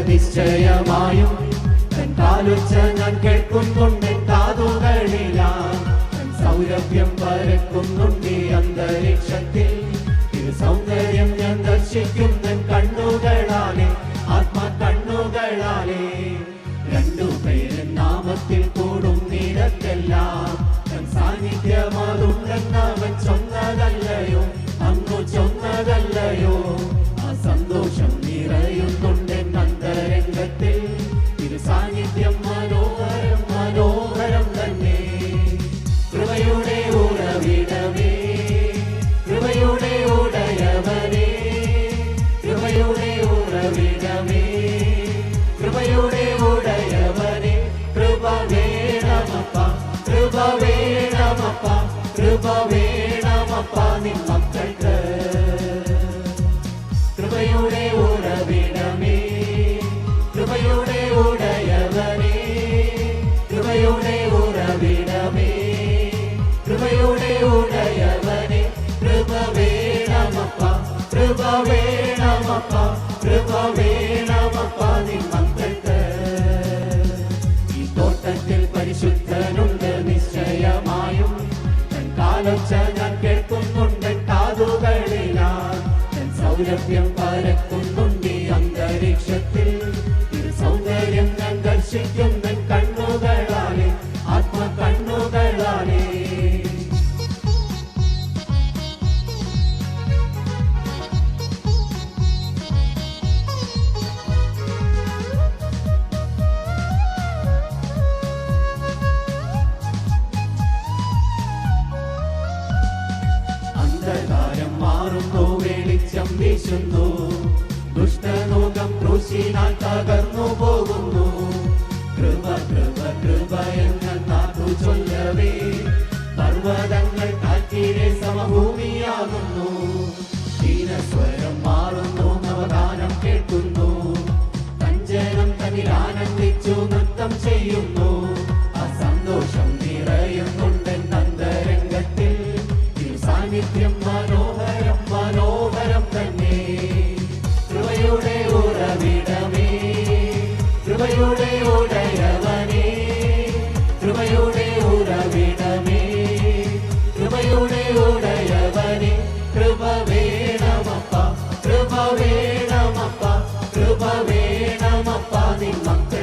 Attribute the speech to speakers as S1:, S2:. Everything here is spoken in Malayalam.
S1: നിശ്ചയമായും തൻ കാലൊച്ച ഞാൻ കേൾക്കുന്നുണ്ട് കാതുകളിലാൽ സൗരഭ്യം പരക്കുന്നുണ്ട് അന്തരീക്ഷത്തിൽ സൗന്ദര്യം ഞാൻ ദർശിക്കുന്ന കണ്ണുകളാലെ ആത്മാ കണ്ണുകളാലെ രണ്ടുപേരും നാമത്തിൽ കൂടും നിരത്തെല്ലാം തൻ സാന്നിധ്യമാതുണ്ടെന്നവൻ ചൊന്നതല്ലയോ അന്നു ചൊന്നതല്ലയോ ആ സന്തോഷം നിറയുന്നുണ്ട് അന്തരംഗത്തിൽ തിരു സാന്നിധ്യം മനോഹരം മനോഹരം തന്നെ കൃപയുടെ ഉറവിടമേ കൃപയുടെ ഉടയവനേ കൃപയുടെ ഉറവിടമേ കൃപയുടെ ഉടയവനേ കൃപ വേണമപ്പ കൃപ വേണമപ്പ കൃപ വേണമപ്പ നിൻ മക്കൾക്ക് കൃപയുടെ ഉറവിടമേ കൃപയുടെ ഉടയവനേ കൃപയുടെ ഉറവിടമേ കൃപയുടെ ഉടയവനേ കൃപ വേണമപ്പ കൃപ വേണമപ്പ കൃപ വേണമപ്പ നിൻ മക്കൾക്ക് ഈ തോട്ടത്തിൽ പരിശുദ്ധനുണ്ട് നിശ്ചയമായും തൻ കാലൊച്ച ഞാൻ കേൾക്കുന്നുണ്ട് കാതുകളിലാൽ തൻ സൗരഭ്യം പരക്കുന്നുണ്ട് അന്തരീക്ഷത്തിൽ ഇത് സൗന്ദര്യം ഞാൻ ദർശിക്കുന്ന കണ്ണുകളാലെ ആത്മ കണ്ണുകളാലെ അന്ധകാരം മാറുന്നു വെളിച്ചം വീശുന്നു ദുഷ്ടലോകം ക്രൂശിനാൽ തകർന്നു പോകുന്നു കൃപ കൃപ കൃപ എന്ന നാക്കു ചൊല്ലവേ പർവ്വതങ്ങൾ കാറ്റിലെ സമഭൂമിയാകുന്നു ദീനസ്വരം മാറുന്നു നവഗാനം കേൾക്കുന്നു തഞ്ചനം തന്നിൽ ആനന്ദിച്ചു നൃത്തം ചെയ്യുന്നു ആ സന്തോഷം നിറയുന്നുണ്ട് അന്തരംഗത്തിൽ സാന്നിധ്യം മനോഹരം മനോഹരം തന്നെ കൃപയുടെ ഉറവിടമേ കൃപയുടെ ഉടയവനേ കൃപയുടെ ഉറവിടമേ കൃപയുടെ ഉടയവനേ കൃപ വേണമപ്പ കൃപ വേണമപ്പ കൃപ വേണമപ്പ നിൻ മക്കൾ